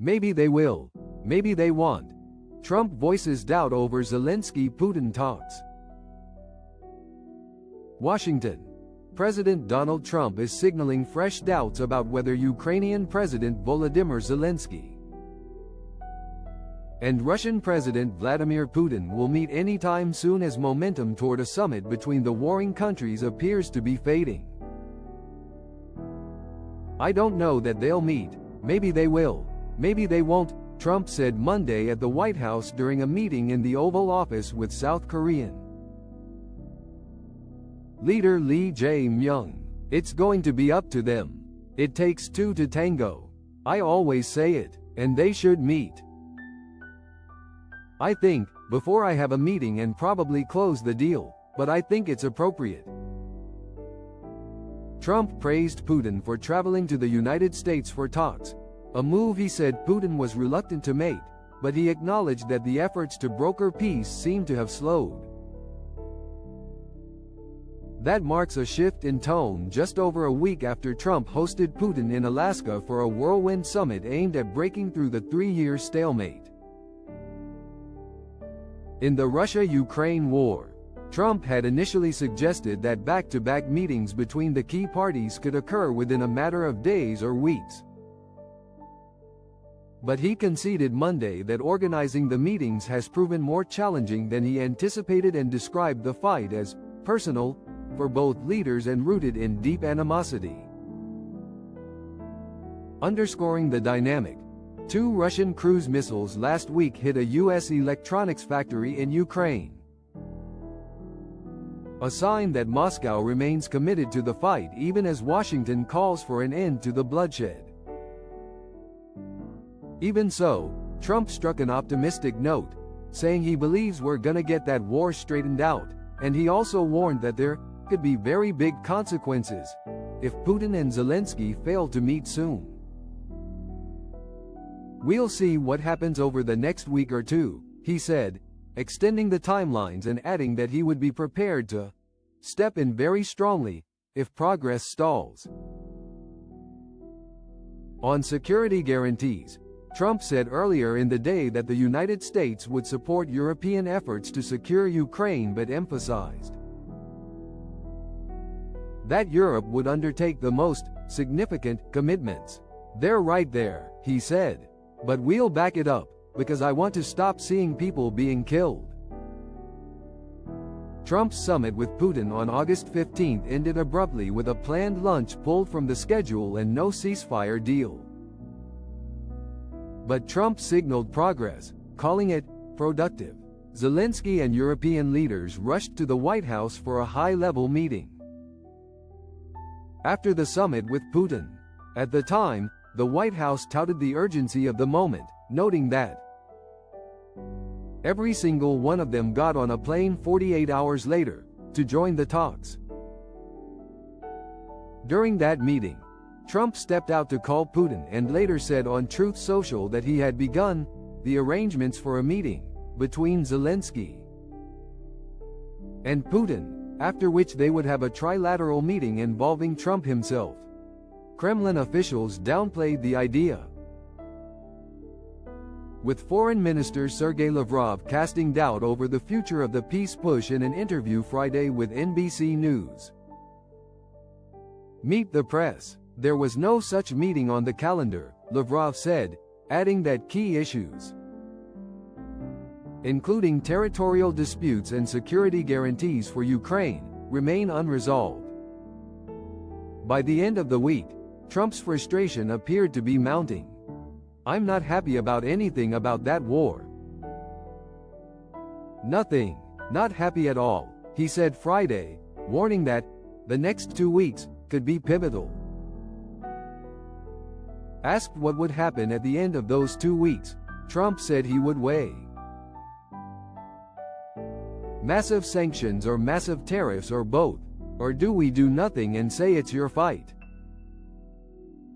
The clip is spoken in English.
Maybe they will. Maybe they won't. Trump voices doubt over Zelenskyy Putin talks. Washington. President Donald Trump is signaling fresh doubts about whether Ukrainian President Volodymyr Zelenskyy and Russian President Vladimir Putin will meet anytime soon, as momentum toward a summit between the warring countries appears to be fading. "I don't know that they'll meet. Maybe they will. Maybe they won't," Trump said Monday at the White House during a meeting in the Oval Office with South Korean leader Lee Jae-myung. "It's going to be up to them. It takes two to tango. I always say it, and they should meet. I think, before I have a meeting and probably close the deal, but I think it's appropriate." Trump praised Putin for traveling to the United States for talks, a move he said Putin was reluctant to make, but he acknowledged that the efforts to broker peace seem to have slowed. That marks a shift in tone just over a week after Trump hosted Putin in Alaska for a whirlwind summit aimed at breaking through the three-year stalemate in the Russia-Ukraine war. Trump had initially suggested that back-to-back meetings between the key parties could occur within a matter of days or weeks. But he conceded Monday that organizing the meetings has proven more challenging than he anticipated and described the fight as personal for both leaders and rooted in deep animosity. Underscoring the dynamic, two Russian cruise missiles last week hit a U.S. electronics factory in Ukraine, a sign that Moscow remains committed to the fight even as Washington calls for an end to the bloodshed. Even so, Trump struck an optimistic note, saying he believes we're gonna get that war straightened out, and he also warned that there could be very big consequences if Putin and Zelenskyy fail to meet soon. "We'll see what happens over the next week or two," he said, extending the timelines and adding that he would be prepared to step in very strongly if progress stalls. On security guarantees, Trump said earlier in the day that the United States would support European efforts to secure Ukraine, but emphasized that Europe would undertake the most significant commitments. "They're right there," he said. "But we'll back it up, because I want to stop seeing people being killed." Trump's summit with Putin on August 15 ended abruptly with a planned lunch pulled from the schedule and no ceasefire deal. But Trump signaled progress, calling it productive. Zelenskyy and European leaders rushed to the White House for a high-level meeting after the summit with Putin. At the time, the White House touted the urgency of the moment, noting that every single one of them got on a plane 48 hours later to join the talks. During that meeting, Trump stepped out to call Putin and later said on Truth Social that he had begun the arrangements for a meeting between Zelenskyy and Putin, after which they would have a trilateral meeting involving Trump himself. Kremlin officials downplayed the idea, with Foreign Minister Sergei Lavrov casting doubt over the future of the peace push in an interview Friday with NBC News. Meet the press. "There was no such meeting on the calendar," Lavrov said, adding that key issues, including territorial disputes and security guarantees for Ukraine, remain unresolved. By the end of the week, Trump's frustration appeared to be mounting. "I'm not happy about anything about that war. Nothing. Not happy at all," he said Friday, warning that the next 2 weeks could be pivotal. Asked what would happen at the end of those 2 weeks, Trump said he would weigh massive sanctions or massive tariffs or both, or do we do nothing and say it's your fight?